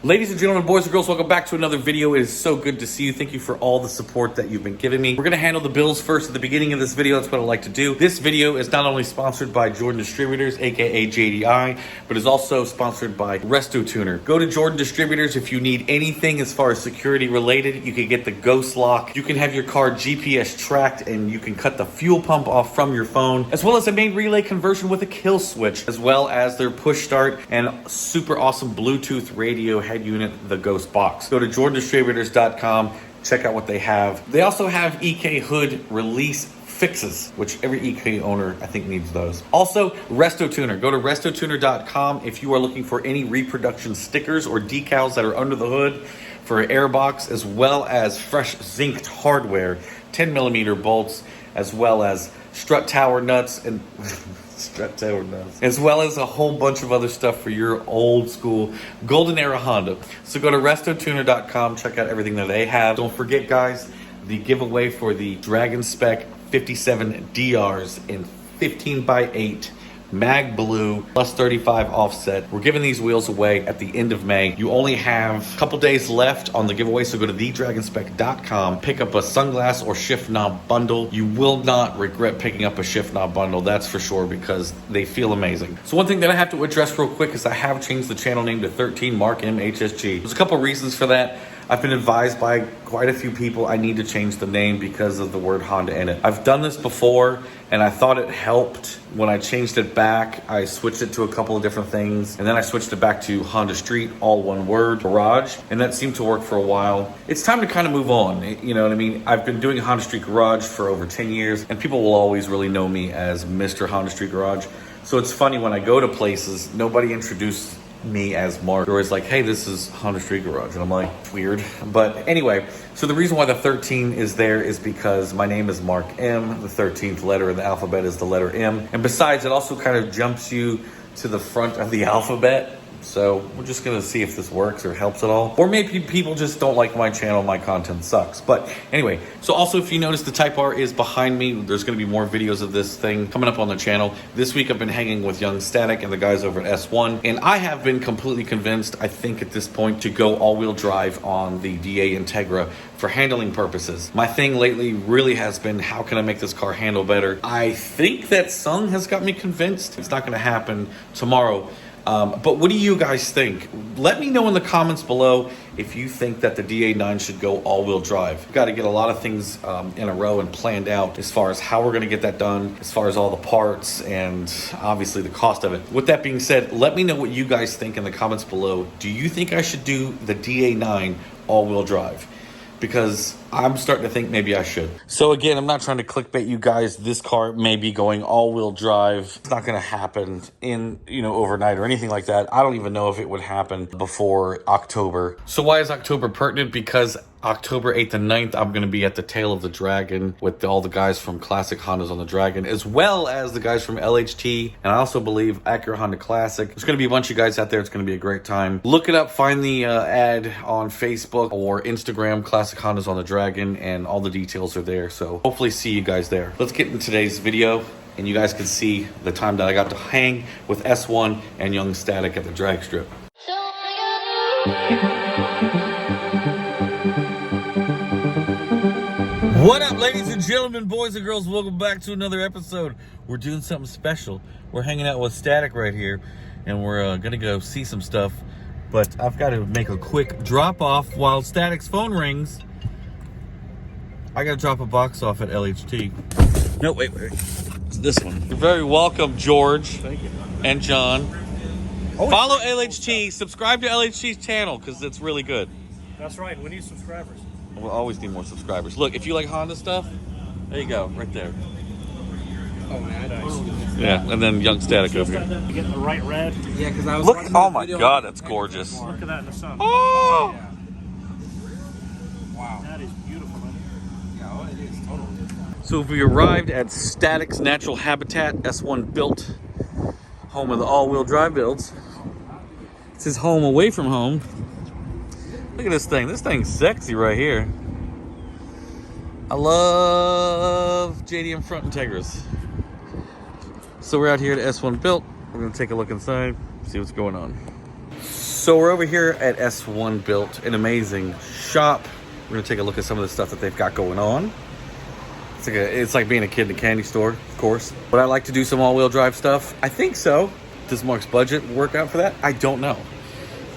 Ladies and gentlemen, boys and girls, welcome back to another video. It is so good to see you. Thank you for all the support that you've been giving me. We're going to handle the bills first at the beginning of this video. That's what I like to do. This video is not only sponsored by Jordan Distributors, aka JDI, but is also sponsored by Resto Tuner. Go to Jordan Distributors if you need anything as far as security related. You can get the Ghost Lock. You can have your car GPS tracked, and you can cut the fuel pump off from your phone, as well as a main relay conversion with a kill switch, as well as their push start and super awesome Bluetooth radio head unit, the Ghost Box. Go to jordandistributors.com, check out what they have. They also have EK hood release fixes, which every EK owner I think needs those. Also, Resto Tuner. Go to restotuner.com if you are looking for any reproduction stickers or decals that are under the hood for an airbox, as well as fresh zinced hardware, 10mm bolts, as well as strut tower nuts and as well as a whole bunch of other stuff for your old school golden era Honda. So go to restotuner.com, check out everything that they have. Don't forget, guys, the giveaway for the Dragon Spec 57 DRs in 15x8 mag blue plus 35 offset. We're giving these wheels away at the end of May. You only have a couple days left on the giveaway, so go to thedragonspec.com, pick up a sunglass or shift knob bundle. You will not regret picking up a shift knob bundle, that's for sure, because they feel amazing. So one thing that I have to address real quick is I have changed the channel name to 13 Mark M HSG. There's a couple reasons for that. I've been advised by quite a few people I need to change the name because of the word Honda in it. I've done this before and I thought it helped. When I changed it back, I switched it to a couple of different things, and then I switched it back to HondaStreet, all one word, garage, and that seemed to work for a while. It's time to kind of move on, you know what I mean? I've been doing HondaStreet Garage for over 10 years, and people will always really know me as Mr. HondaStreet Garage. So it's funny when I go to places, nobody introduced me as Mark. They're always like, hey, this is HondaStreet Garage. And I'm like, weird. But anyway, so the reason why the 13 is there is because my name is Mark M. The 13th letter in the alphabet is the letter M. And besides, it also kind of jumps you to the front of the alphabet. So we're just gonna see if this works or helps at all. Or maybe people just don't like my channel, my content sucks. But anyway, so also if you notice the Type R is behind me, there's gonna be more videos of this thing coming up on the channel. This week I've been hanging with Young Static and the guys over at S1, and I have been completely convinced, I think at this point, to go all-wheel drive on the DA Integra for handling purposes. My thing lately really has been, how can I make this car handle better? I think that Sung has got me convinced. It's not gonna happen tomorrow. But what do you guys think? Let me know in the comments below if you think that the DA9 should go all-wheel drive. We've got to get a lot of things in a row and planned out as far as how we're going to get that done, as far as all the parts, and obviously the cost of it. With that being said, let me know what you guys think in the comments below. Do you think I should do the DA9 all-wheel drive? Because I'm starting to think maybe I should. So again, I'm not trying to clickbait you guys. This car may be going all-wheel drive. It's not gonna happen in, overnight or anything like that. I don't even know if it would happen before October. So why is October pertinent? Because October 8th and 9th, I'm going to be at the Tail of the Dragon with all the guys from Classic Hondas on the Dragon, as well as the guys from LHT, and I also believe Acura Honda Classic. There's going to be a bunch of guys out there. It's going to be a great time. Look it up. Find the ad on Facebook or Instagram, Classic Hondas on the Dragon, and all the details are there. So hopefully see you guys there. Let's get into today's video, and you guys can see the time that I got to hang with S1 and Young Static at the drag strip. What up, ladies and gentlemen, boys and girls? Welcome back to another episode. We're doing something special. We're hanging out with Static right here, and we're gonna go see some stuff. But I've got to make a quick drop off while Static's phone rings. I gotta drop a box off at LHT. No, wait. It's this one. You're very welcome, George. Thank you. And John. Follow LHT. Subscribe to LHT's channel because it's really good. That's right. We need subscribers. We'll always need more subscribers. Look, if you like Honda stuff, there you go, right there. Oh, man. Nice. Yeah, and then Young Static over here. Getting the right red. Yeah, because I was Look, watching oh the my video God, that's gorgeous. Look at that in the sun. Oh! Yeah. Wow. That is beautiful. Yeah, it is totally. So we arrived at Static's Natural Habitat, S1 built, home of the all-wheel drive builds. It's his home away from home. Look at this thing. This thing's sexy right here. I love JDM front Integras. So we're out here at S1 Built. We're gonna take a look inside, see what's going on. So we're over here at S1 Built, an amazing shop. We're gonna take a look at some of the stuff that they've got going on. It's like being a kid in a candy store, of course. Would I like to do some all-wheel drive stuff? I think so. Does Mark's budget work out for that? I don't know.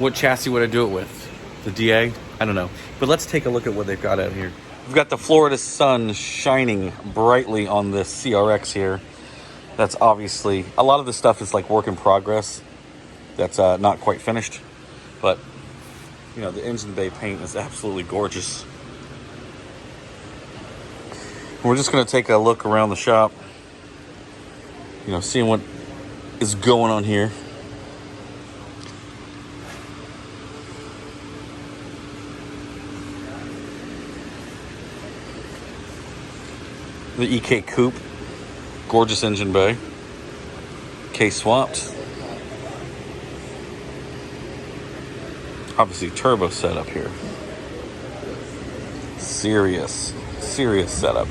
What chassis would I do it with? The DA? I don't know. But let's take a look at what they've got out here. We've got the Florida sun shining brightly on this CRX here. That's obviously, a lot of this stuff is like work in progress. That's not quite finished. But, you know, the engine bay paint is absolutely gorgeous. We're just going to take a look around the shop. You know, seeing what is going on here. The EK Coupe, gorgeous engine bay, case swapped. Obviously turbo setup here. Serious setup.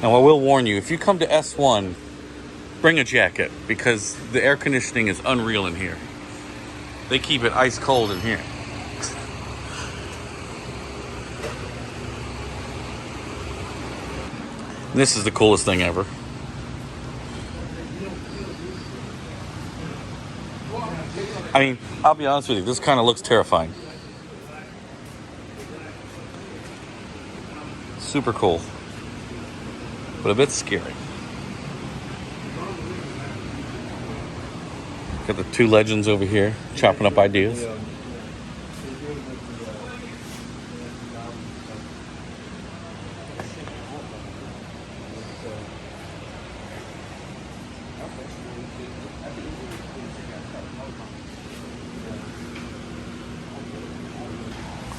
Now, I will warn you, if you come to S1, bring a jacket because the air conditioning is unreal in here. They keep it ice cold in here. This is the coolest thing ever. I mean, I'll be honest with you, this kind of looks terrifying. Super cool. But a bit scary. Got the two legends over here chopping up ideas.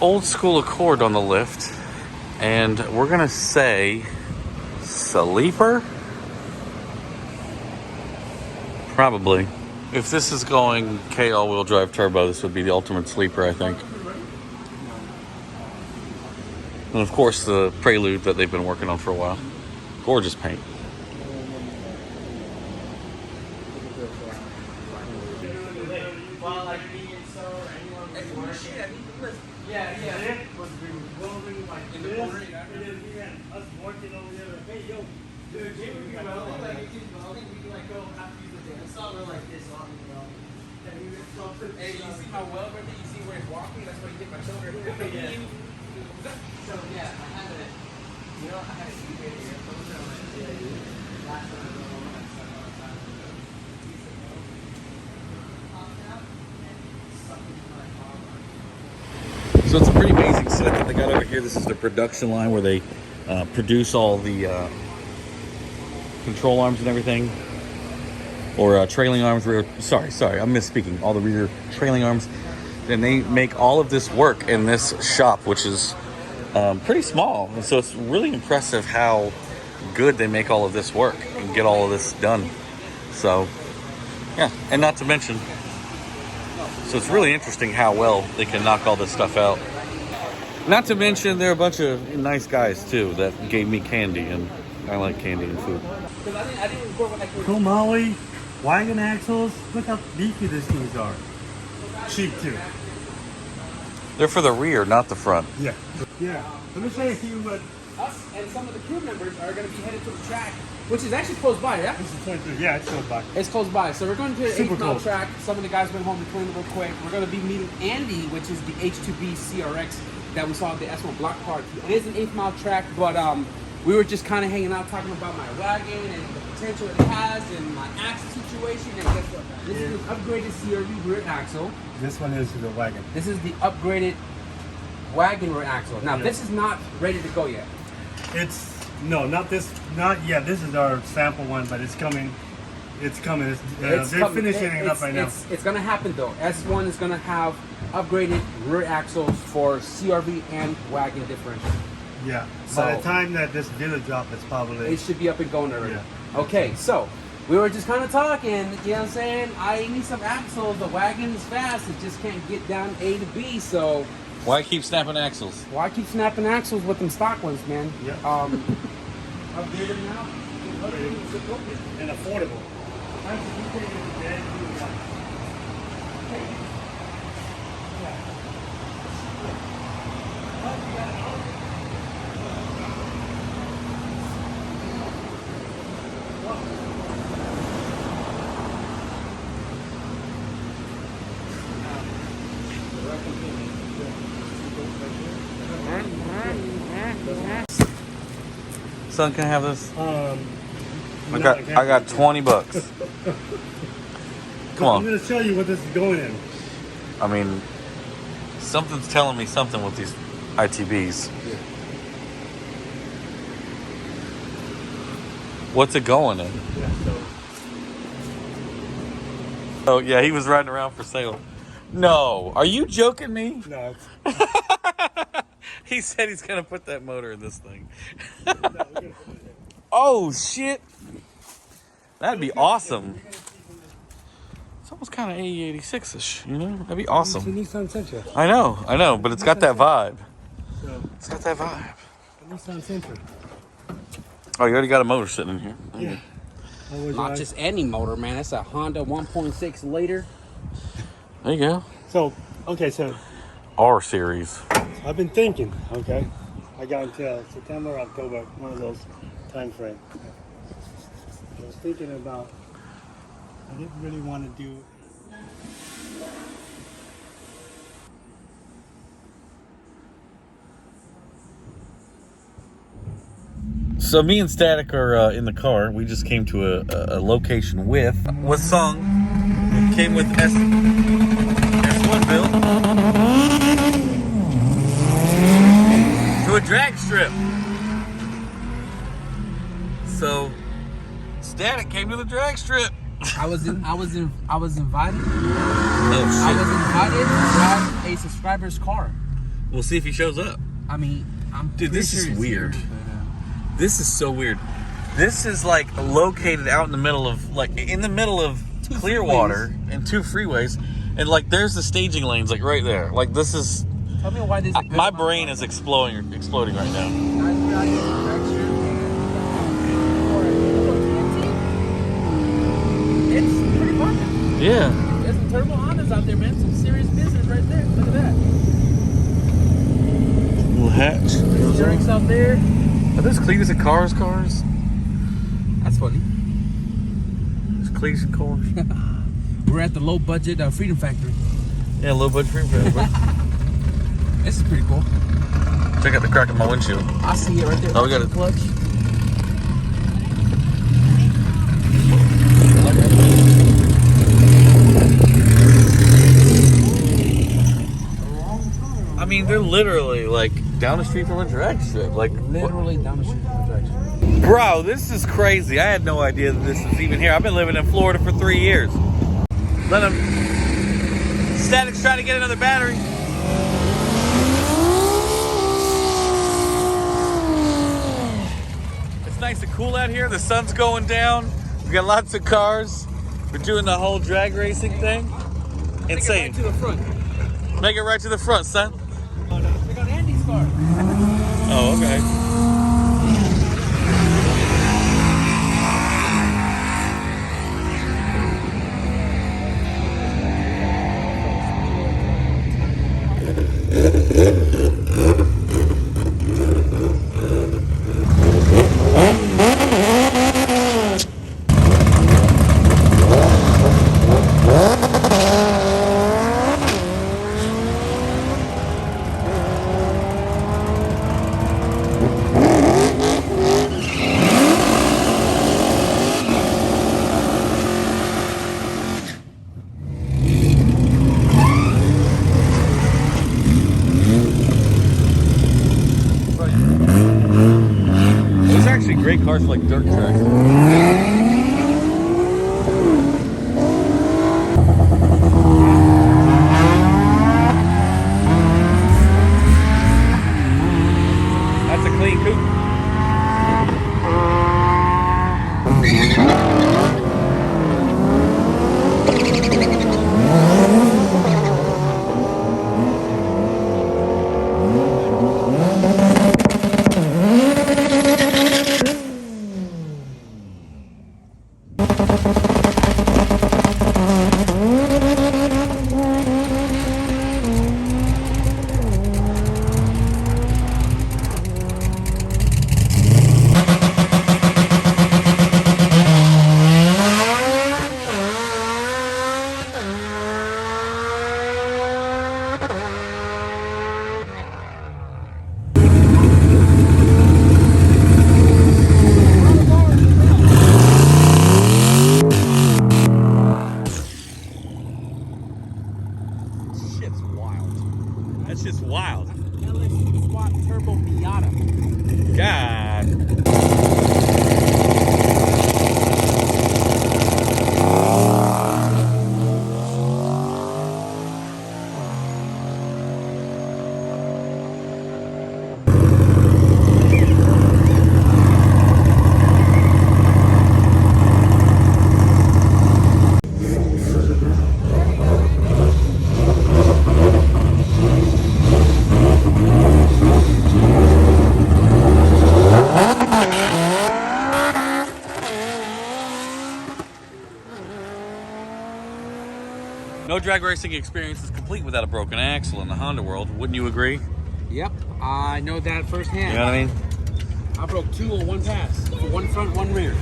Old school Accord on the lift, and we're gonna say sleeper? Probably. If this is going K all-wheel drive turbo, this would be the ultimate sleeper, I think. And of course, the Prelude that they've been working on for a while. Gorgeous paint. Hey, you see my weld right there? You see where it's walking? That's where you hit my shoulder. Yeah. So yeah, I had it. You know, I had a seat right here. Last time I was So it's a pretty amazing set that they got over here. This is the production line where they produce all the control arms and everything. Or trailing arms, sorry, I'm misspeaking. All the rear trailing arms. And they make all of this work in this shop, which is pretty small. And so it's really impressive how good they make all of this work and get all of this done. So, yeah, and not to mention, so it's really interesting how well they can knock all this stuff out. Not to mention, they're a bunch of nice guys, too, that gave me candy, and I like candy and food. Cool Molly, wagon axles. Look how beefy these things are. Cheap too. They're for the rear, not the front. Yeah. Yeah. Let me show you what. Us and some of the crew members are going to be headed to the track, which is actually close by, yeah? This is 23. Yeah, it's still by. It's close by. So we're going to the Super 8 mile close. track. Some of the guys went home to clean it real quick. We're going to be meeting Andy, which is the H2B CRX that we saw at the S1 block party. It is an 8 mile track, but we were just kind of hanging out talking about my wagon and the potential it has and my axle situation. And guess what? This is an upgraded CRV rear axle. This one is the wagon. This is the upgraded wagon rear axle. Now, this is not ready to go yet. It's no, not this. Not yet. This is our sample one, but it's coming. It's coming. They're finishing it up right now. It's going to happen though. S1 is going to have upgraded rear axles for CRV and wagon differential. Yeah. So By the time that this video drop, it's probably. It should be up and going already. Yeah. Okay, so we were just kind of talking, you know what I'm saying? I need some axles. The wagon is fast. It just can't get down A to B. So Why keep snapping axles? why keep snapping axles with them stock ones, man? Yeah. Upgrade them now. And affordable. Son, can I have this? I got 20 bucks. Come I'm on. going to show you what this is going in. I mean, something's telling me something with these ITBs. What's it going in? Yeah, so Oh, yeah, he was riding around for sale. No. Are you joking me? no, He said he's going to put that motor in this thing. we're gonna put it in. Oh, shit. That'd be awesome. It's almost kind of AE86-ish, you know? That'd be It's a awesome. Nissan Sentra. I know, but it's got that vibe. So, It's got that vibe. a Nissan Sentra. Oh, you already got a motor sitting in here. Yeah. I was, Not just any motor, man. That's a Honda 1.6 liter. There you go. So, okay, so R series. I've been thinking, okay? I got until September, October, one of those time frame. I was thinking about, I didn't really want to do. So me and Static are in the car. We just came to a location with Sung. It came with S1 build to a drag strip. So Static came to the drag strip. I was invited. Oh I was invited to drive a subscriber's car. We'll see if he shows up. I mean, Dude, this is pretty sure it's weird. here, This is so weird. This is like located out in the middle of Two Clearwater and two freeways, and like there's the staging lanes like right there. Like this is Tell me why this. my brain is exploding right now. It's pretty fun. Yeah. There's some turbo Hondas out there, man. Some serious business right there. Look at that. Little hatch. Drinks out there. Are those Cletus and Cars? That's funny. It's Cletus and Cars. We're at the low budget Freedom Factory. Yeah, low budget frame. This is pretty cool. Check out the crack in my windshield. I see it right there. Oh, we got it. Clutch. I mean, they're literally like down the street from a drag strip. Like Literally down the street from the drag strip. Bro, this is crazy. I had no idea that this is even here. I've been living in Florida for 3 years. Let him. Static's trying to get another battery. It's nice and cool out here. The sun's going down. We got lots of cars. We're doing the whole drag racing thing. Insane. Right to the front. Make it right to the front, son. Check out Andy's car. Oh, okay. Those are actually great cars for like dirt tracks. That's a clean coupe. That's just wild. LS Squat Turbo Miata. God. No drag racing experience is complete without a broken axle in the Honda world. Wouldn't you agree? Yep, I know that firsthand. You know what I mean? I broke 2 on one pass. One front, one rear.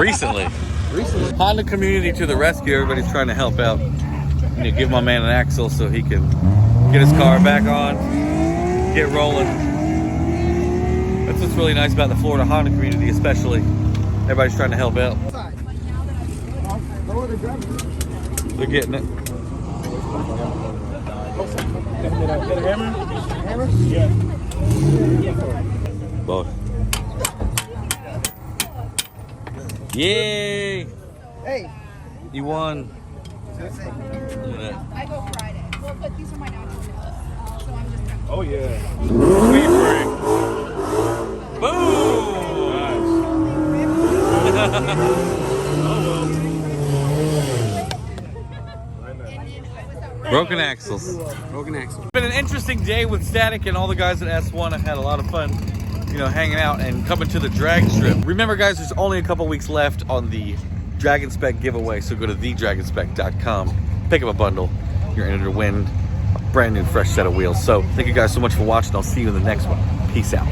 Recently. Recently. Honda community to the rescue. Everybody's trying to help out. You know, give my man an axle so he can get his car back on, get rolling. That's what's really nice about the Florida Honda community, especially. Everybody's trying to help out. They're getting it. Get a hammer? Hammer? Yeah. Both. Yay! Hey. You won. Look at that. I go Friday. Well, but these are my natural nails, so I'm just gonna. Oh yeah. Sweet free. Boom! Broken axles. Broken axle. It's been an interesting day with Static and all the guys at S1. I've had a lot of fun, you know, hanging out and coming to the drag strip. Remember, guys, there's only a couple weeks left on the Dragon Spec giveaway, so go to thedragonspec.com, pick up a bundle. You're in to win a brand new, fresh set of wheels. So thank you guys so much for watching. I'll see you in the next one. Peace out.